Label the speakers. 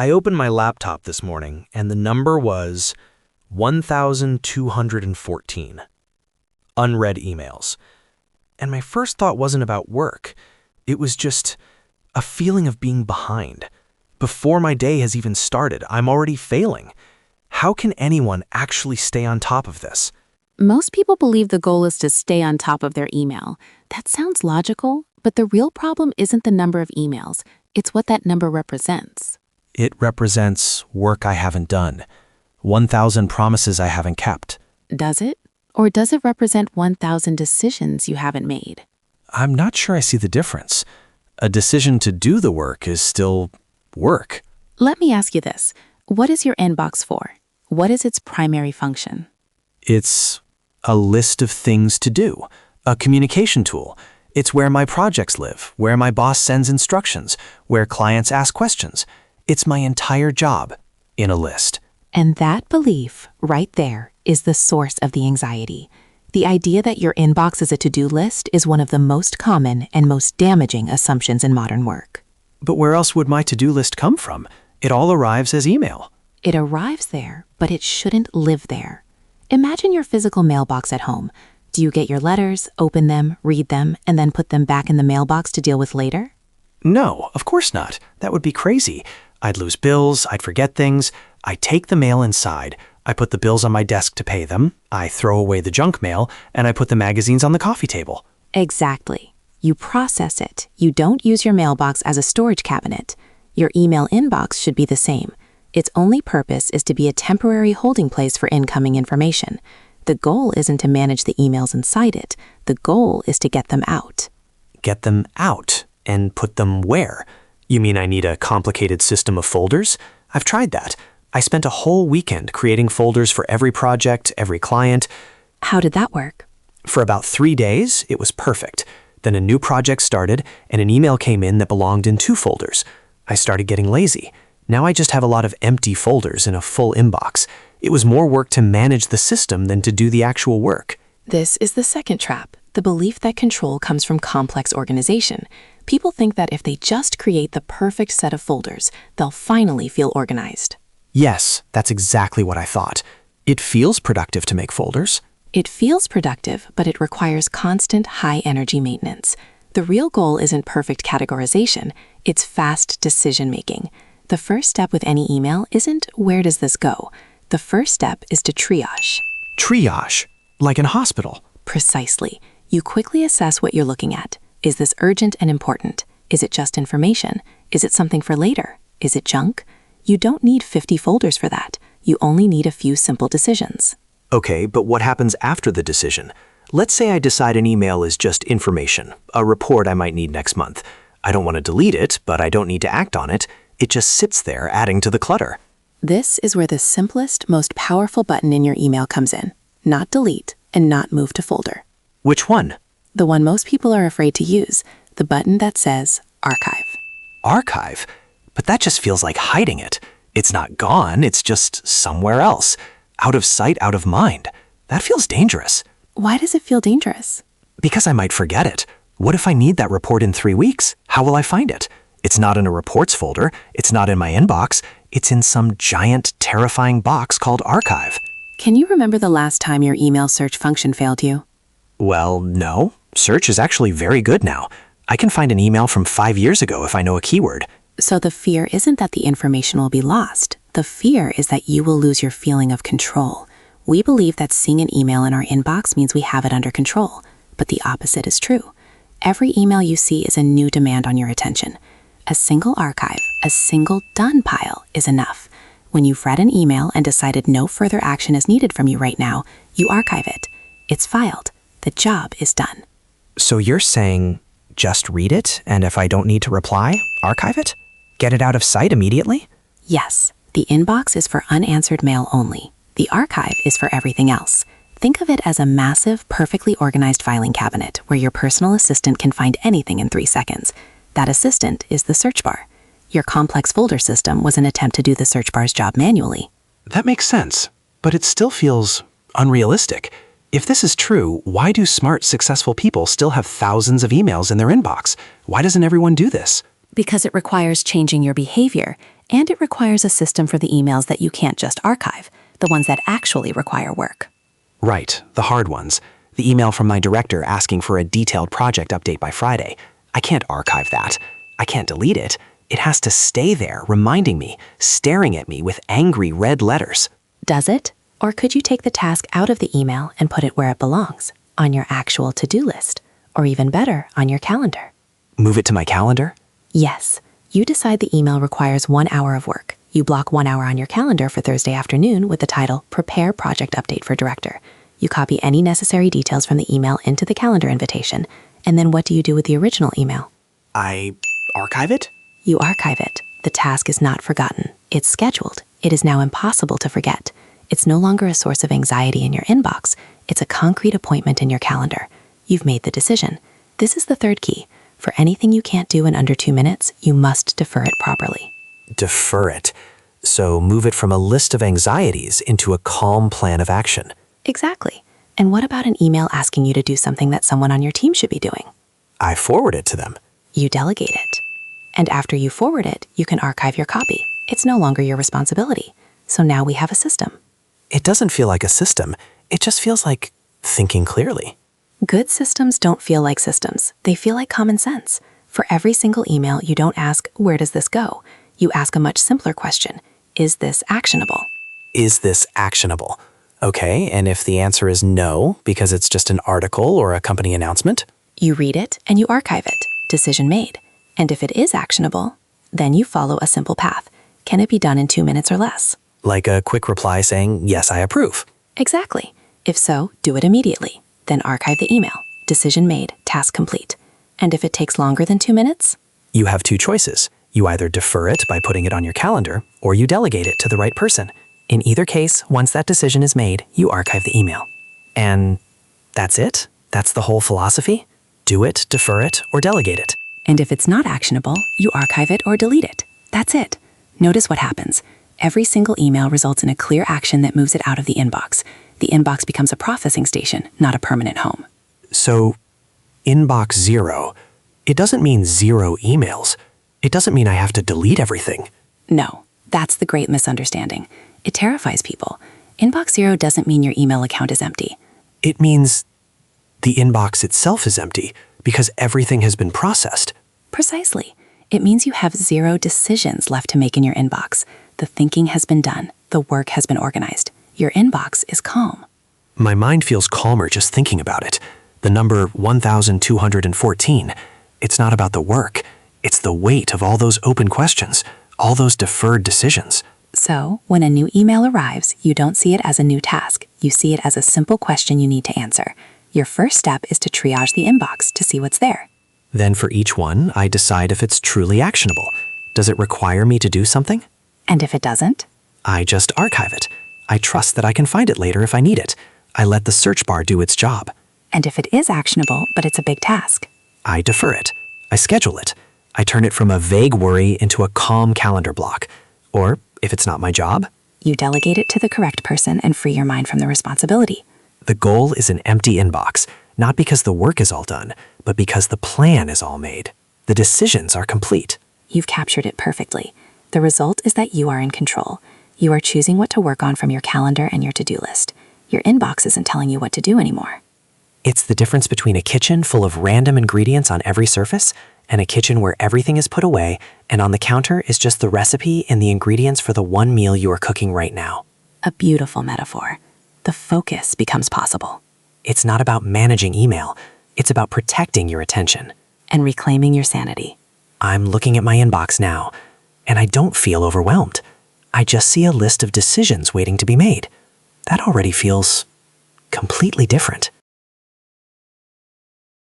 Speaker 1: I opened my laptop this morning, and the number was 1,214. Unread emails. And my first thought wasn't about work. It was just a feeling of being behind. Before my day has even started, I'm already failing. How can anyone actually stay on top of this?
Speaker 2: Most people believe the goal is to stay on top of their email. That sounds logical, but the real problem isn't the number of emails. It's what that number represents.
Speaker 1: It represents work I haven't done, 1,000 promises I haven't kept.
Speaker 2: Does it? Or does it represent 1,000 decisions you haven't made?
Speaker 1: I'm not sure I see the difference. A decision to do the work is still work.
Speaker 2: Let me ask you this. What is your inbox for? What is its primary function?
Speaker 1: It's a list of things to do, a communication tool. It's where my projects live, where my boss sends instructions, where clients ask questions. It's my entire job in a list.
Speaker 3: And that belief, right there, is the source of the anxiety. The idea that your inbox is a to-do list is one of the most common and most damaging assumptions in modern work.
Speaker 1: But where else would my to-do list come from? It all arrives as email.
Speaker 3: It arrives there, but it shouldn't live there. Imagine your physical mailbox at home. Do you get your letters, open them, read them, and then put them back in the mailbox to deal with later?
Speaker 1: No, of course not. That would be crazy. I'd lose bills, I'd forget things. I take the mail inside. I put the bills on my desk to pay them. I throw away the junk mail, and I put the magazines on the coffee table.
Speaker 3: Exactly. You process it. You don't use your mailbox as a storage cabinet. Your email inbox should be the same. Its only purpose is to be a temporary holding place for incoming information. The goal isn't to manage the emails inside it. The goal is to get them out.
Speaker 1: Get them out? And put them where? You mean I need a complicated system of folders? I've tried that. I spent a whole weekend creating folders for every project, every client.
Speaker 3: How did that work?
Speaker 1: For about 3 days, it was perfect. Then a new project started, and an email came in that belonged in 2 folders. I started getting lazy. Now I just have a lot of empty folders in a full inbox. It was more work to manage the system than to do the actual work.
Speaker 3: This is the second trap, the belief that control comes from complex organization. People think that if they just create the perfect set of folders, they'll finally feel organized.
Speaker 1: Yes, that's exactly what I thought. It feels productive to make folders.
Speaker 3: It feels productive, but it requires constant high-energy maintenance. The real goal isn't perfect categorization, it's fast decision-making. The first step with any email isn't where does this go? The first step is to triage.
Speaker 1: Triage? Like in a hospital?
Speaker 3: Precisely. You quickly assess what you're looking at. Is this urgent and important? Is it just information? Is it something for later? Is it junk? You don't need 50 folders for that. You only need a few simple decisions.
Speaker 1: Okay, but what happens after the decision? Let's say I decide an email is just information, a report I might need next month. I don't want to delete it, but I don't need to act on it. It just sits there, adding to the clutter.
Speaker 3: This is where the simplest, most powerful button in your email comes in. Not delete and not move to folder.
Speaker 1: Which one?
Speaker 3: The one most people are afraid to use, the button that says archive.
Speaker 1: Archive? But that just feels like hiding it. It's not gone, it's just somewhere else. Out of sight, out of mind. That feels dangerous.
Speaker 3: Why does it feel dangerous?
Speaker 1: Because I might forget it. What if I need that report in 3 weeks? How will I find it? It's not in a reports folder. It's not in my inbox. It's in some giant, terrifying box called archive.
Speaker 3: Can you remember the last time your email search function failed you?
Speaker 1: Well, no. Search is actually very good now. I can find an email from 5 years ago if I know a keyword.
Speaker 3: So the fear isn't that the information will be lost. The fear is that you will lose your feeling of control. We believe that seeing an email in our inbox means we have it under control, but the opposite is true. Every email you see is a new demand on your attention. A single archive, a single done pile is enough. When you've read an email and decided no further action is needed from you right now, you archive it. It's filed. The job is done.
Speaker 1: So you're saying just read it, and if I don't need to reply, archive it? Get it out of sight immediately?
Speaker 3: Yes, the inbox is for unanswered mail only. The archive is for everything else. Think of it as a massive, perfectly organized filing cabinet where your personal assistant can find anything in 3 seconds. That assistant is the search bar. Your complex folder system was an attempt to do the search bar's job manually.
Speaker 1: That makes sense, but it still feels unrealistic. If this is true, why do smart, successful people still have thousands of emails in their inbox? Why doesn't everyone do this?
Speaker 2: Because it requires changing your behavior.
Speaker 3: And it requires a system for the emails that you can't just archive, the ones that actually require work.
Speaker 4: Right, the hard ones. The email from my director asking for a detailed project update by Friday. I can't archive that. I can't delete it. It has to stay there, reminding me, staring at me with angry red letters.
Speaker 3: Does it? Or could you take the task out of the email and put it where it belongs, on your actual to-do list, or even better, on your calendar?
Speaker 4: Move it to my calendar?
Speaker 3: Yes. You decide the email requires 1 hour of work. You block 1 hour on your calendar for Thursday afternoon with the title Prepare Project Update for Director. You copy any necessary details from the email into the calendar invitation, and then what do you do with the original email?
Speaker 4: I archive it?
Speaker 3: You archive it. The task is not forgotten. It's scheduled. It is now impossible to forget. It's no longer a source of anxiety in your inbox. It's a concrete appointment in your calendar. You've made the decision. This is the third key. For anything you can't do in under 2 minutes, you must defer it properly.
Speaker 4: Defer it. So move it from a list of anxieties into a calm plan of action.
Speaker 3: Exactly. And what about an email asking you to do something that someone on your team should be doing?
Speaker 4: I forward it to them.
Speaker 3: You delegate it. And after you forward it, you can archive your copy. It's no longer your responsibility. So now we have a system.
Speaker 4: It doesn't feel like a system. It just feels like thinking clearly.
Speaker 3: Good systems don't feel like systems. They feel like common sense. For every single email, you don't ask, where does this go? You ask a much simpler question. Is this actionable?
Speaker 4: Is this actionable? Okay, and if the answer is no, because it's just an article or a company announcement?
Speaker 3: You read it and you archive it. Decision made. And if it is actionable, then you follow a simple path. Can it be done in 2 minutes or less?
Speaker 4: Like a quick reply saying, yes, I approve.
Speaker 3: Exactly. If so, do it immediately. Then archive the email. Decision made, task complete. And if it takes longer than 2 minutes?
Speaker 4: You have two choices. You either defer it by putting it on your calendar, or you delegate it to the right person. In either case, once that decision is made, you archive the email. And that's it? That's the whole philosophy? Do it, defer it, or delegate it.
Speaker 3: And if it's not actionable, you archive it or delete it. That's it. Notice what happens. Every single email results in a clear action that moves it out of the inbox. The inbox becomes a processing station, not a permanent home.
Speaker 4: So, inbox zero, it doesn't mean 0 emails. It doesn't mean I have to delete everything.
Speaker 3: No, that's the great misunderstanding. It terrifies people. Inbox zero doesn't mean your email account is empty.
Speaker 4: It means the inbox itself is empty because everything has been processed.
Speaker 3: Precisely. It means you have 0 decisions left to make in your inbox. The thinking has been done. The work has been organized. Your inbox is calm.
Speaker 4: My mind feels calmer just thinking about it. The number 1,214, it's not about the work. It's the weight of all those open questions, all those deferred decisions.
Speaker 3: So, when a new email arrives, you don't see it as a new task. You see it as a simple question you need to answer. Your first step is to triage the inbox to see what's there.
Speaker 4: Then for each one, I decide if it's truly actionable. Does it require me to do something?
Speaker 3: And if it doesn't?
Speaker 4: I just archive it. I trust that I can find it later if I need it. I let the search bar do its job.
Speaker 3: And if it is actionable, but it's a big task?
Speaker 4: I defer it. I schedule it. I turn it from a vague worry into a calm calendar block. Or, if it's not my job,
Speaker 3: You delegate it to the correct person and free your mind from the responsibility.
Speaker 4: the goal is an empty inbox, not because the work is all done, but because the plan is all made. The decisions are complete.
Speaker 3: You've captured it perfectly. The result is that you are in control. You are choosing what to work on from your calendar and your to-do list. Your inbox isn't telling you what to do anymore.
Speaker 4: It's the difference between a kitchen full of random ingredients on every surface and a kitchen where everything is put away and on the counter is just the recipe and the ingredients for the one meal you are cooking right now.
Speaker 3: A beautiful metaphor. The focus becomes possible.
Speaker 4: It's not about managing email. It's about protecting your attention.
Speaker 3: And reclaiming your sanity.
Speaker 4: I'm looking at my inbox now, and I don't feel overwhelmed. I just see a list of decisions waiting to be made. That already feels completely different.